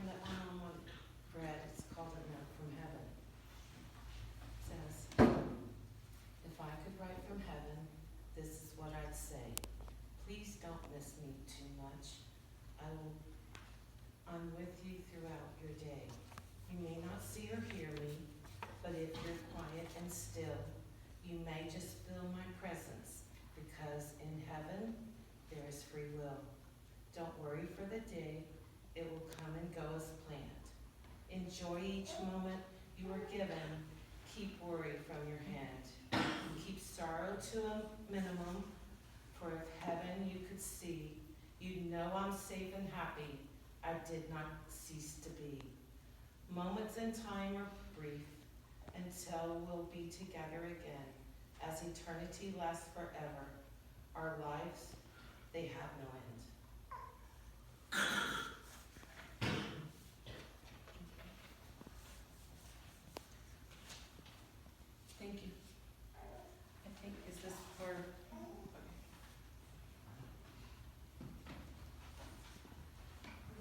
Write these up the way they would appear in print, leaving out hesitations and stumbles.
that one-on-one read, it's called A Note from Heaven. It says, if I could write from heaven, this is what I'd say. Please don't miss me too much. I'm with you throughout your day. You may not see or hear me, but if you're quiet and still, you may just feel my presence, because in heaven there is free will. Don't worry for the day, it will come and go as planned. Enjoy each moment you are given. Keep worry from your hand. Keep sorrow to a minimum, for if heaven you could see, you'd know I'm safe and happy. I did not cease to be. Moments in time are brief, until we'll be together again, as eternity lasts forever. Our lives, they have no end. Thank you. I think, is this for,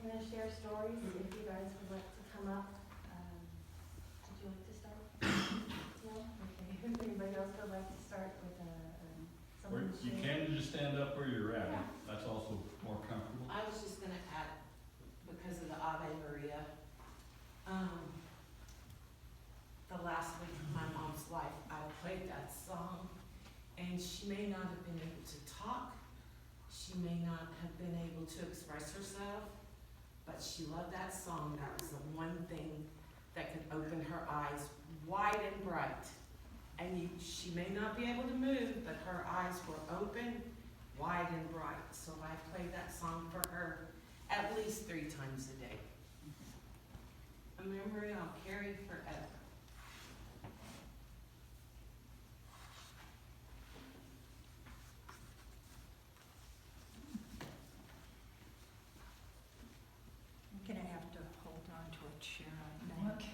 We're going to share stories. If you guys would like to come up, would you like to start? No? Okay. If anybody else would like to start with someone to You share? can just stand up where you're at. Yeah. That's also more comfortable. I was just gonna add, because of the Ave Maria, the last week of my mom's life, I played that song, and she may not have been able to talk, she may not have been able to express herself, but she loved that song. That was the one thing that could open her eyes wide and bright. And she may not be able to move, but her eyes were open, wide and bright. So I played that song for her at least 3 times a day. A memory I'll carry forever. I'm gonna have to hold on to a chair, I think.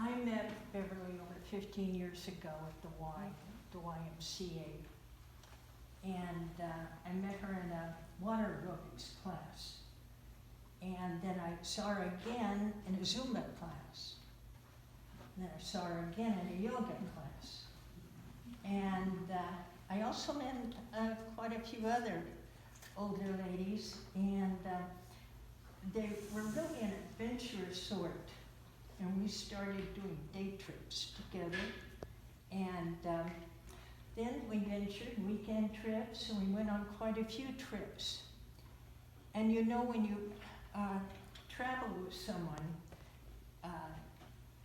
I met Beverly over 15 years ago at the YMCA. And I met her in a water aerobics class. And then I saw her again in a Zumba class. And then I saw her again in a yoga class. And I also met quite a few other older ladies, and they were really an adventurous sort. And we started doing day trips together. And then we ventured weekend trips, and we went on quite a few trips. And you know, when you travel with someone,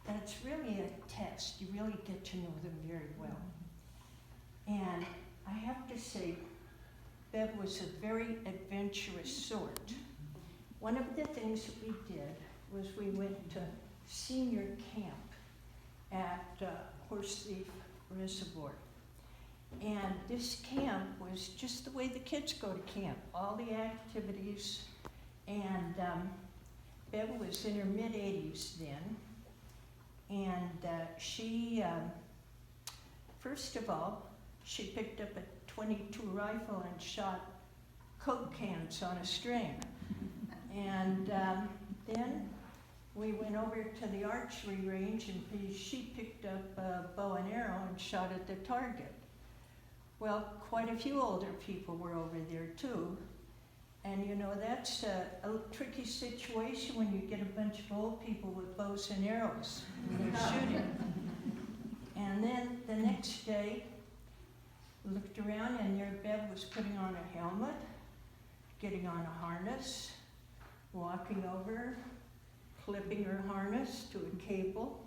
that's really a test. You really get to know them very well. And I have to say, Bev was a very adventurous sort. One of the things that we did was we went to senior camp at Horse Thief Reservoir. And this camp was just the way the kids go to camp, all the activities. And Bev was in her mid-80s then. And she, first of all, she picked up a .22 rifle and shot Coke cans on a string. And then we went over to the archery range, and she picked up a bow and arrow and shot at the target. Well, quite a few older people were over there too. And you know, that's a tricky situation when you get a bunch of old people with bows and arrows and they're shooting. And then the next day, we looked around, and there Bev was putting on a helmet, getting on a harness, walking over, clipping her harness to a cable,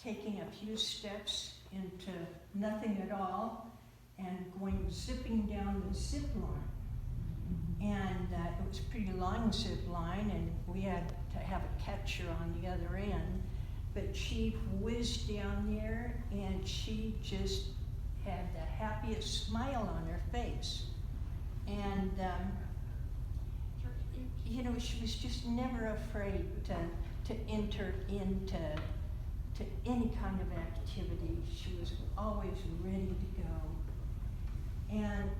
taking a few steps into nothing at all, and going zipping down the zip line. And it was a pretty long zip line, and we had to have a catcher on the other end. But she whizzed down there, and she just had the happiest smile on her face. And you know, she was just never afraid to enter into any kind of activity. She was always ready to go. And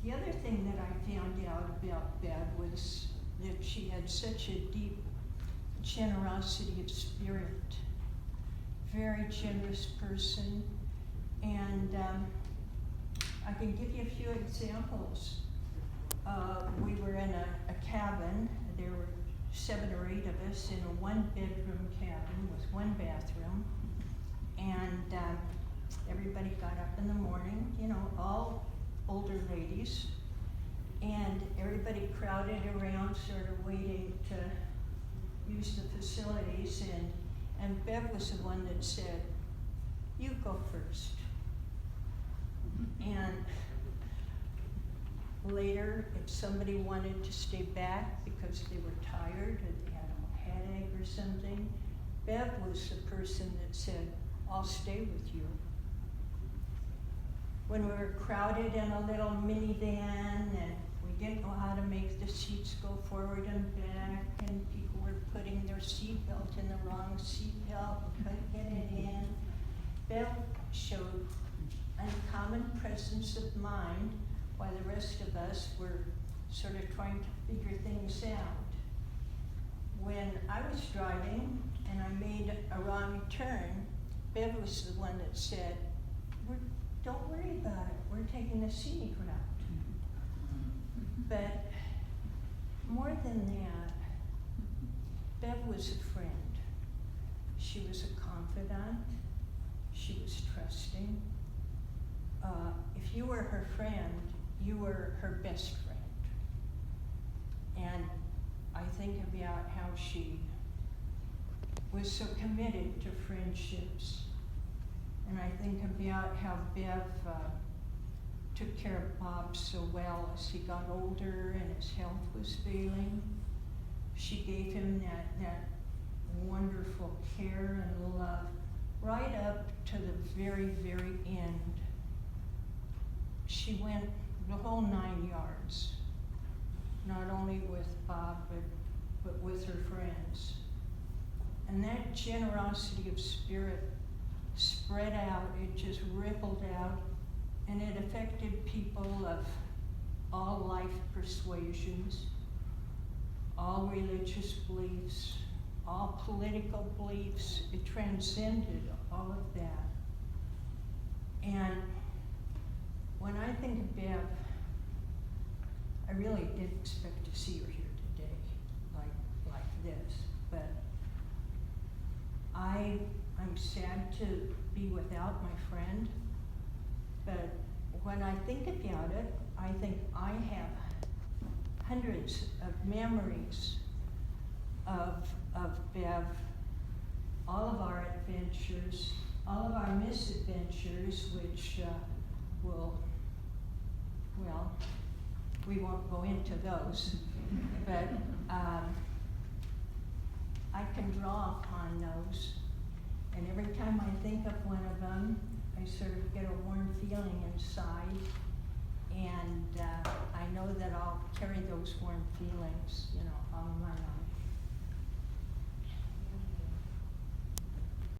the other thing that I found out about Bev was that she had such a deep generosity of spirit, very generous person, and I can give you a few examples. We were in a cabin. There were 7 or 8 of us in a 1-bedroom cabin with 1 bathroom, and everybody got up in the morning, you know, all older ladies, and everybody crowded around sort of waiting to use the facilities, and Bev was the one that said, "You go first." And later, if somebody wanted to stay back because they were tired or they had a headache or something, Bev was the person that said, "I'll stay with you." When we were crowded in a little minivan and we didn't know how to make the seats go forward and back, and people were putting their seatbelt in the wrong seatbelt and couldn't get it in, Bev showed uncommon presence of mind while the rest of us were sort of trying to figure things out. When I was driving and I made a wrong turn, Bev was the one that said, "Don't worry about it, we're taking the scenic route." But more than that, Bev was a friend. She was a confidant. She was trusting. If you were her friend, you were her best friend. And I think about how she was so committed to friendships. And I think about how Bev took care of Bob so well as he got older and his health was failing. She gave him that wonderful care and love right up to the very, very end. She went the whole 9 yards, not only with Bob, but with her friends. And that generosity of spirit spread out, it just rippled out, and it affected people of all life persuasions, all religious beliefs, all political beliefs. It transcended all of that. And when I think of Bev, I really didn't expect to see her here today, like this, but I'm sad to be without my friend, but when I think about it, I think I have hundreds of memories of Bev, all of our adventures, all of our misadventures, which we won't go into those, but I can draw upon those. And every time I think of one of them, I sort of get a warm feeling inside. And I know that I'll carry those warm feelings, you know, all my life.